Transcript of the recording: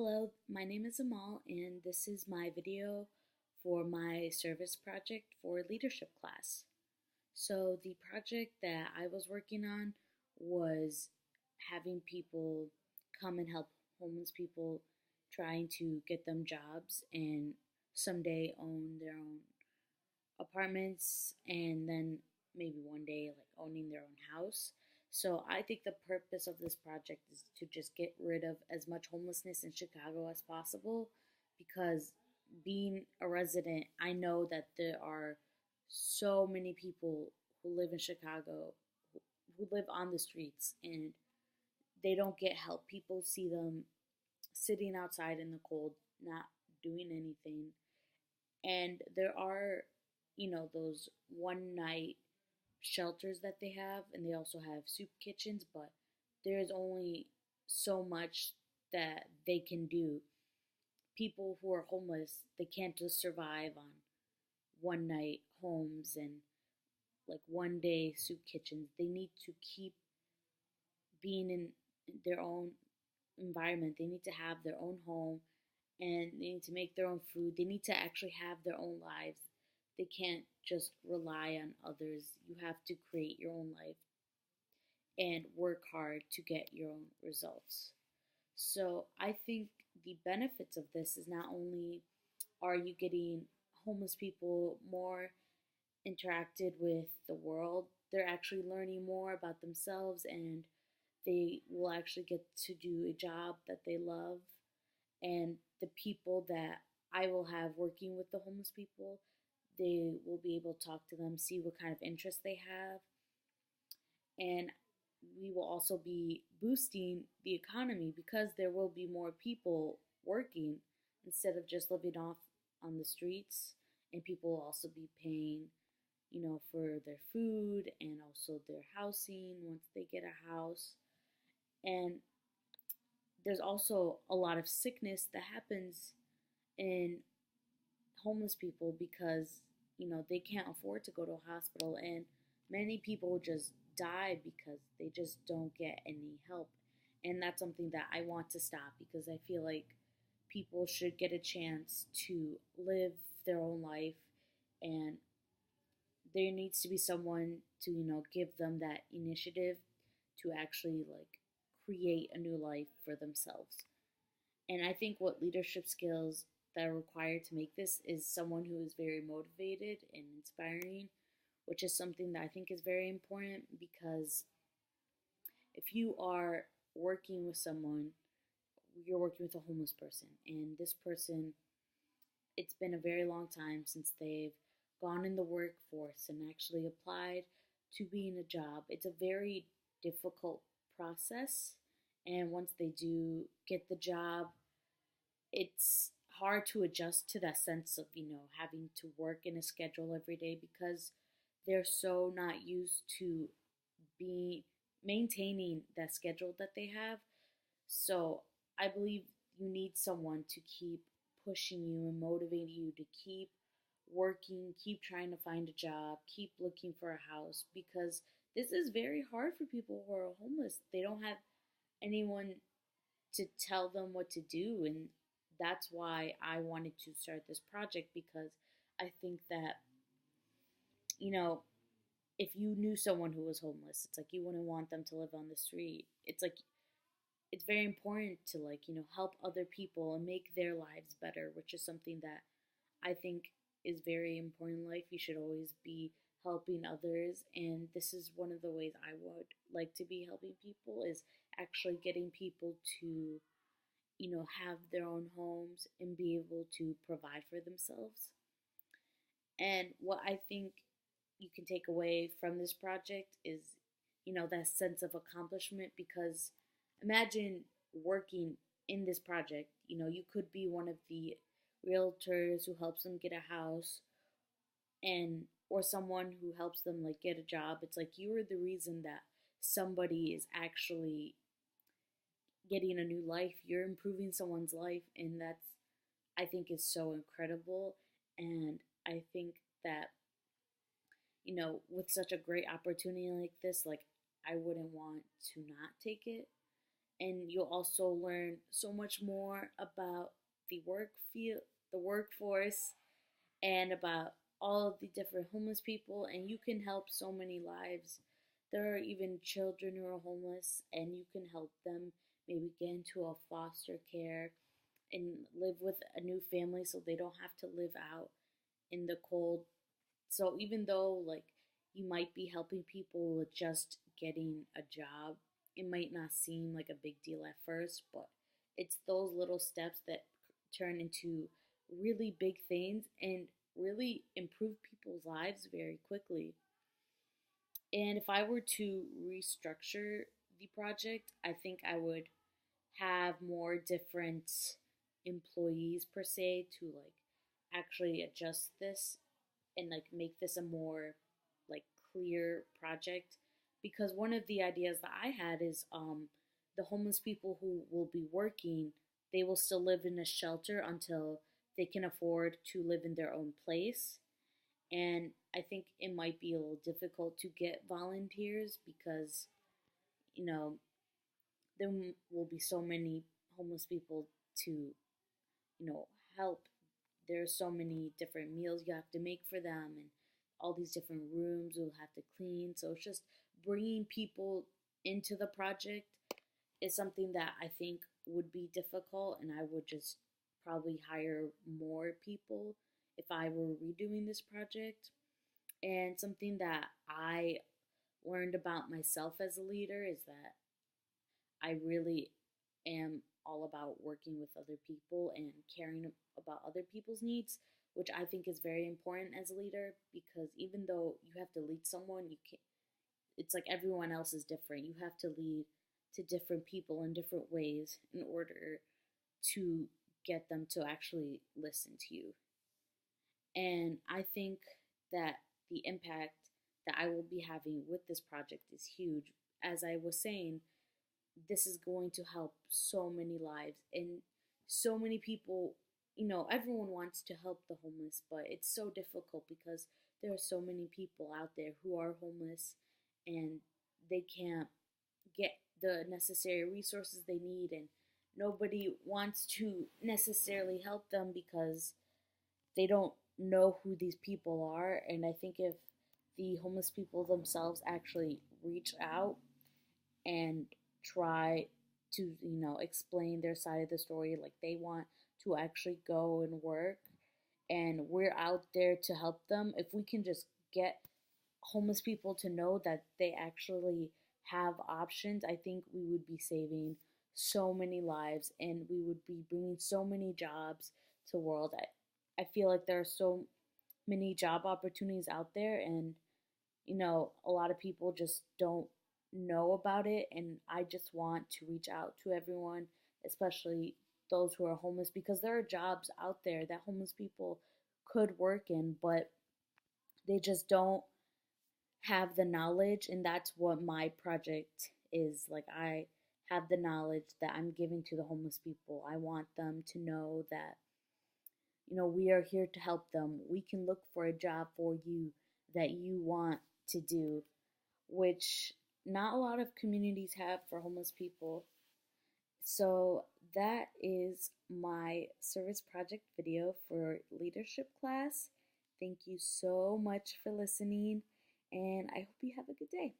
Hello, my name is Amal, and this is my video for my service project for leadership class. So, the project that I was working on was having people come and help homeless people, trying to get them jobs and someday own their own apartments, and then maybe one day like owning their own house. So I think the purpose of this project is to just get rid of as much homelessness in Chicago as possible, because being a resident, I know that there are so many people who live in Chicago who live on the streets and they don't get help. People see them sitting outside in the cold, not doing anything. And there are, those one night shelters that they have, and they also have soup kitchens, but there's only so much that they can do. People who are homeless, they can't just survive on one night homes and like one day soup kitchens. They need to keep being in their own environment. They need to have their own home and they need to make their own food. They need to actually have their own lives. They can't just rely on others. You have to create your own life and work hard to get your own results. So I think the benefits of this is not only are you getting homeless people more interacted with the world, they're actually learning more about themselves and they will actually get to do a job that they love. And the people that I will have working with the homeless people, they will be able to talk to them, see what kind of interests they have, and we will also be boosting the economy because there will be more people working instead of just living off on the streets, and people will also be paying, for their food and also their housing once they get a house. And there's also a lot of sickness that happens in homeless people because they can't afford to go to a hospital, and many people just die because they just don't get any help. And that's something that I want to stop because I feel like people should get a chance to live their own life, and there needs to be someone to give them that initiative to actually like create a new life for themselves. And I think what leadership skills that are required to make this is someone who is very motivated and inspiring, which is something that I think is very important because if you are working with someone, you're working with a homeless person, and this person, it's been a very long time since they've gone in the workforce and actually applied to be in a job. It's a very difficult process, and once they do get the job, it's hard to adjust to that sense of, having to work in a schedule every day because they're so not used to be maintaining that schedule that they have. So I believe you need someone to keep pushing you and motivating you to keep working, keep trying to find a job, keep looking for a house because this is very hard for people who are homeless. They don't have anyone to tell them what to do, and that's why I wanted to start this project because I think that, you know, if you knew someone who was homeless, it's like you wouldn't want them to live on the street. It's like it's very important to like, help other people and make their lives better, which is something that I think is very important in life. You should always be helping others, and this is one of the ways I would like to be helping people is actually getting people to, have their own homes and be able to provide for themselves. And what I think you can take away from this project is, that sense of accomplishment because imagine working in this project. You could be one of the realtors who helps them get a house and or someone who helps them like get a job. It's like you are the reason that somebody is actually getting a new life. You're improving someone's life, and that's I think is so incredible. And I think that with such a great opportunity like this, like I wouldn't want to not take it. and you'll also learn so much more about the work field, the workforce, and about all of the different homeless people, and you can help so many lives. There are even children who are homeless, and you can help them maybe get into a foster care and live with a new family so they don't have to live out in the cold. So even though like you might be helping people with just getting a job, it might not seem like a big deal at first, but it's those little steps that turn into really big things and really improve people's lives very quickly. And if I were to restructure the project, I think I would have more different employees per se to like actually adjust this and like make this a more like clear project, because one of the ideas that I had is the homeless people who will be working, they will still live in a shelter until they can afford to live in their own place. And I think it might be a little difficult to get volunteers because, you know, there will be so many homeless people to, help. There's so many different meals you have to make for them, and all these different rooms you'll have to clean. So it's just bringing people into the project is something that I think would be difficult, and I would just probably hire more people if I were redoing this project. And something that I learned about myself as a leader is that I really am all about working with other people and caring about other people's needs, which I think is very important as a leader, because even though you have to lead someone, you can it's like everyone else is different. You have to lead to different people in different ways in order to get them to actually listen to you. And I think that the impact that I will be having with this project is huge. As I was saying, this is going to help so many lives and so many people. Everyone wants to help the homeless, but it's so difficult because there are so many people out there who are homeless and they can't get the necessary resources they need, and nobody wants to necessarily help them because they don't know who these people are. And I think if the homeless people themselves actually reach out and try to, explain their side of the story, like they want to actually go and work, and we're out there to help them. If we can just get homeless people to know that they actually have options, I think we would be saving so many lives and we would be bringing so many jobs to the world. I feel like there are so many job opportunities out there, and a lot of people just don't know about it. And I just want to reach out to everyone, especially those who are homeless, because there are jobs out there that homeless people could work in, but they just don't have the knowledge. And that's what my project is. Like, I have the knowledge that I'm giving to the homeless people. I want them to know that, we are here to help them. We can look for a job for you that you want to do, which not a lot of communities have for homeless people. So that is my service project video for leadership class. Thank you so much for listening, and I hope you have a good day.